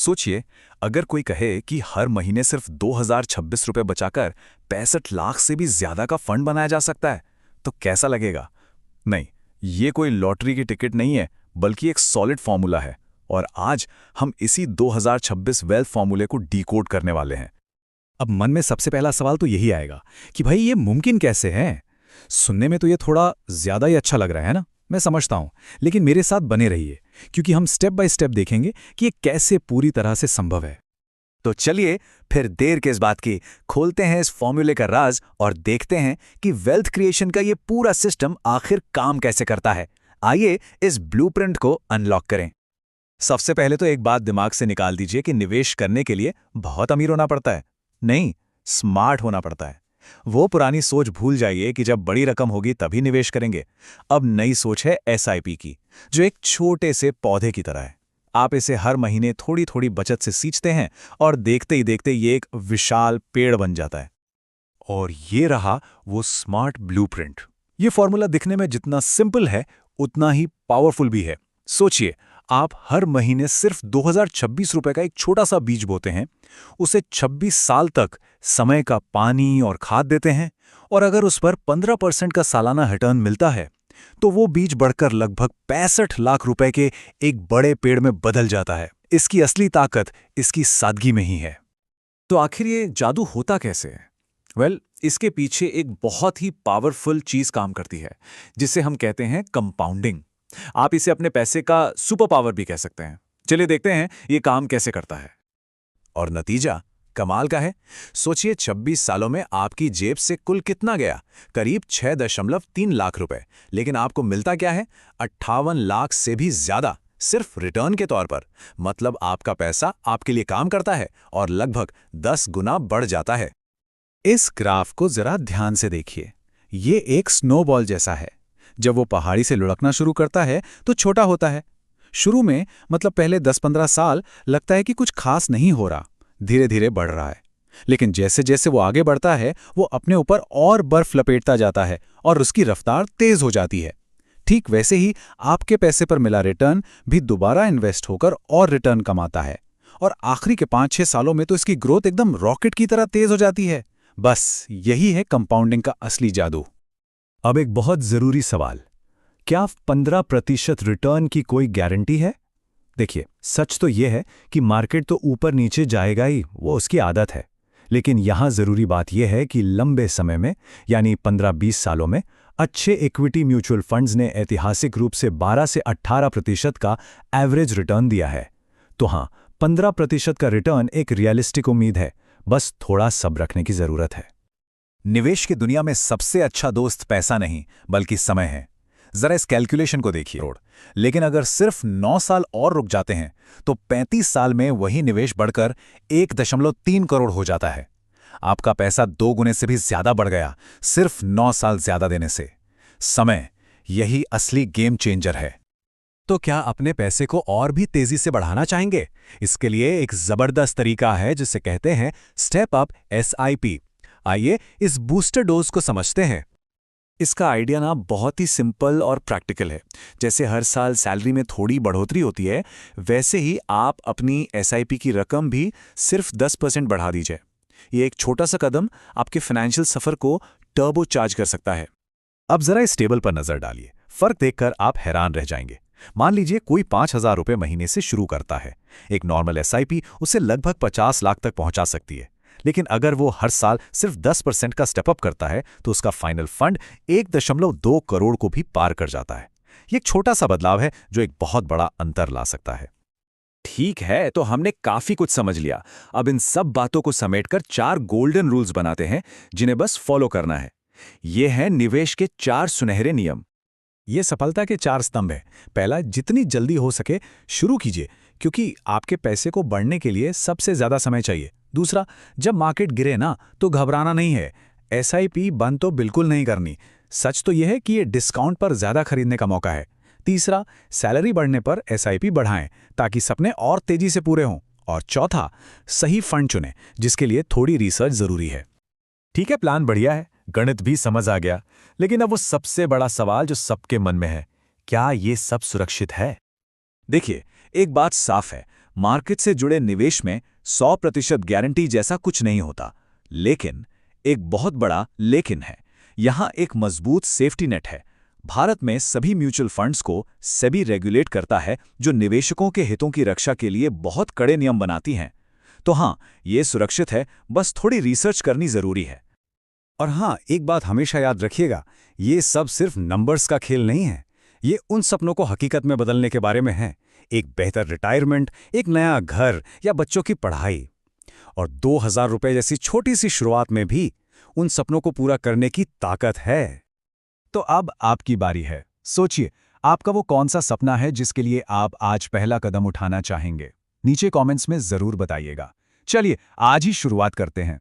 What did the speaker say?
सोचिए, अगर कोई कहे कि हर महीने सिर्फ 2026 रुपए बचाकर 65 लाख से भी ज्यादा का फंड बनाया जा सकता है, तो कैसा लगेगा? नहीं, ये कोई लॉटरी की टिकट नहीं है, बल्कि एक सॉलिड फॉर्मूला है। और आज हम इसी 2026 वेल्थ फॉर्मूले को डीकोड करने वाले हैं। अब मन में सबसे पहला सवाल तो यही आएगा कि भाई ये मुमकिन कैसे है। सुनने में तो ये थोड़ा ज्यादा ही अच्छा लग रहा है ना, मैं समझता हूं, लेकिन मेरे साथ बने रहिए क्योंकि हम स्टेप बाय स्टेप देखेंगे कि ये कैसे पूरी तरह से संभव है। तो चलिए फिर देर किस बात की, खोलते हैं इस फॉर्मूले का राज और देखते हैं कि वेल्थ क्रिएशन का ये पूरा सिस्टम आखिर काम कैसे करता है। आइए इस ब्लूप्रिंट को अनलॉक करें। सबसे पहले तो एक बात दिमाग से निकाल दीजिए कि निवेश करने के लिए बहुत अमीर होना पड़ता है। नहीं, स्मार्ट होना पड़ता है। वो पुरानी सोच भूल जाइए कि जब बड़ी रकम होगी तभी निवेश करेंगे। अब नई सोच है एसआईपी की, जो एक छोटे से पौधे की तरह है। आप इसे हर महीने थोड़ी थोड़ी बचत से सींचते हैं और देखते ही देखते ये एक विशाल पेड़ बन जाता है। और ये रहा वो स्मार्ट ब्लूप्रिंट। ये फॉर्मूला दिखने में जितना सिंपल है उतना ही पावरफुल भी है। सोचिए, आप हर महीने सिर्फ 2026 रुपए का एक छोटा सा बीज बोते हैं, उसे 26 साल तक समय का पानी और खाद देते हैं, और अगर उस पर 15% का सालाना रिटर्न मिलता है तो वो बीज बढ़कर लगभग 65 लाख रुपए के एक बड़े पेड़ में बदल जाता है। इसकी असली ताकत इसकी सादगी में ही है। तो आखिर ये जादू होता कैसे है? वेल, इसके पीछे एक बहुत ही पावरफुल चीज काम करती है, जिसे हम कहते हैं कंपाउंडिंग। आप इसे अपने पैसे का सुपर पावर भी कह सकते हैं। चलिए देखते हैं ये काम कैसे करता है। और नतीजा कमाल का है। सोचिए, 26 सालों में आपकी जेब से कुल कितना गया? करीब 6.3 लाख रुपए। लेकिन आपको मिलता क्या है? 58 लाख से भी ज्यादा, सिर्फ रिटर्न के तौर पर। मतलब आपका पैसा आपके लिए काम करता है और लगभग 10 गुना बढ़ जाता है। इस ग्राफ को जरा ध्यान से देखिए। ये एक स्नोबॉल जैसा है। जब वो पहाड़ी से लुढ़कना शुरू करता है तो छोटा होता है। शुरू में, मतलब पहले 10-15 साल, लगता है कि कुछ खास नहीं हो रहा, धीरे धीरे बढ़ रहा है। लेकिन जैसे जैसे वो आगे बढ़ता है, वो अपने ऊपर और बर्फ लपेटता जाता है और उसकी रफ्तार तेज हो जाती है। ठीक वैसे ही आपके पैसे पर मिला रिटर्न भी दोबारा इन्वेस्ट होकर और रिटर्न कमाता है, और आखिरी के 5-6 सालों में तो इसकी ग्रोथ एकदम रॉकेट की तरह तेज हो जाती है। बस यही है कंपाउंडिंग का असली जादू। अब एक बहुत जरूरी सवाल, क्या 15% रिटर्न की कोई गारंटी है? देखिए, सच तो यह है कि मार्केट तो ऊपर नीचे जाएगा ही, वो उसकी आदत है। लेकिन यहां जरूरी बात यह है कि लंबे समय में, यानी 15-20 सालों में, अच्छे इक्विटी म्यूचुअल फंड्स ने ऐतिहासिक रूप से 12 से 18% का एवरेज रिटर्न दिया है। तो हां, 15% का रिटर्न एक रियलिस्टिक उम्मीद है, बस थोड़ा सब्र रखने की जरूरत है। निवेश की दुनिया में सबसे अच्छा दोस्त पैसा नहीं, बल्कि समय है। जरा इस कैलकुलेशन को देखिए। लेकिन अगर सिर्फ 9 साल और रुक जाते हैं तो 35 साल में वही निवेश बढ़कर 1.3 करोड़ हो जाता है। आपका पैसा 2 गुने से भी ज्यादा बढ़ गया, सिर्फ 9 साल ज्यादा देने से। समय, यही असली गेम चेंजर है। तो क्या अपने पैसे को और भी तेजी से बढ़ाना चाहेंगे? इसके लिए एक जबरदस्त तरीका है जिसे कहते हैं स्टेप अप एसआईपी। आइए इस बूस्टर डोज को समझते हैं। इसका आइडिया ना बहुत ही सिंपल और प्रैक्टिकल है। जैसे हर साल सैलरी में थोड़ी बढ़ोतरी होती है, वैसे ही आप अपनी एसआईपी की रकम भी सिर्फ 10% बढ़ा दीजिए। ये एक छोटा सा कदम आपके फाइनेंशियल सफर को टर्बो चार्ज कर सकता है। अब जरा इस टेबल पर नजर डालिए। फर्क देखकर आप हैरान रह जाएंगे। मान लीजिए कोई 5,000 रुपये महीने से शुरू करता है। एक नॉर्मल एसआईपी उसे लगभग 50 लाख तक पहुंचा सकती है। लेकिन अगर वो हर साल सिर्फ 10% का स्टेप अप करता है तो उसका फाइनल फंड 1.2 करोड़ को भी पार कर जाता है। ये एक छोटा सा बदलाव है जो एक बहुत बड़ा अंतर ला सकता है। ठीक है, तो हमने काफी कुछ समझ लिया। अब इन सब बातों को समेटकर 4 गोल्डन रूल्स बनाते हैं जिन्हें बस फॉलो करना है। ये हैं निवेश के 4 सुनहरे नियम। ये सफलता के 4 स्तंभ हैं। पहला, जितनी जल्दी हो सके शुरू कीजिए, क्योंकि आपके पैसे को बढ़ने के लिए सबसे ज्यादा समय चाहिए। दूसरा, जब मार्केट गिरे ना तो घबराना नहीं है। एसआईपी बंद तो बिल्कुल नहीं करनी। सच तो यह है कि ये डिस्काउंट पर ज्यादा खरीदने का मौका है। तीसरा, सैलरी बढ़ने पर एसआईपी बढ़ाएं ताकि सपने और तेजी से पूरे हों। और चौथा, सही फंड चुनें जिसके लिए थोड़ी रिसर्च जरूरी है। ठीक है, प्लान बढ़िया है, गणित भी समझ आ गया। लेकिन अब वो सबसे बड़ा सवाल जो सबके मन में है, क्या ये सब सुरक्षित है? देखिए, एक बात साफ है, मार्केट से जुड़े निवेश में 100% गारंटी जैसा कुछ नहीं होता। लेकिन एक बहुत बड़ा लेकिन है, यहाँ एक मजबूत सेफ्टी नेट है। भारत में सभी म्यूचुअल फंड्स को सेबी रेगुलेट करता है, जो निवेशकों के हितों की रक्षा के लिए बहुत कड़े नियम बनाती हैं। तो हाँ, ये सुरक्षित है, बस थोड़ी रिसर्च करनी जरूरी है। और हाँ, एक बात हमेशा याद रखिएगा, ये सब सिर्फ नंबर्स का खेल नहीं है। ये उन सपनों को हकीकत में बदलने के बारे में है। एक बेहतर रिटायरमेंट, एक नया घर या बच्चों की पढ़ाई। और 2000 रुपए जैसी छोटी सी शुरुआत में भी उन सपनों को पूरा करने की ताकत है। तो अब आपकी बारी है। सोचिए, आपका वो कौन सा सपना है जिसके लिए आप आज पहला कदम उठाना चाहेंगे? नीचे कमेंट्स में जरूर बताइएगा। चलिए, आज ही शुरुआत करते हैं।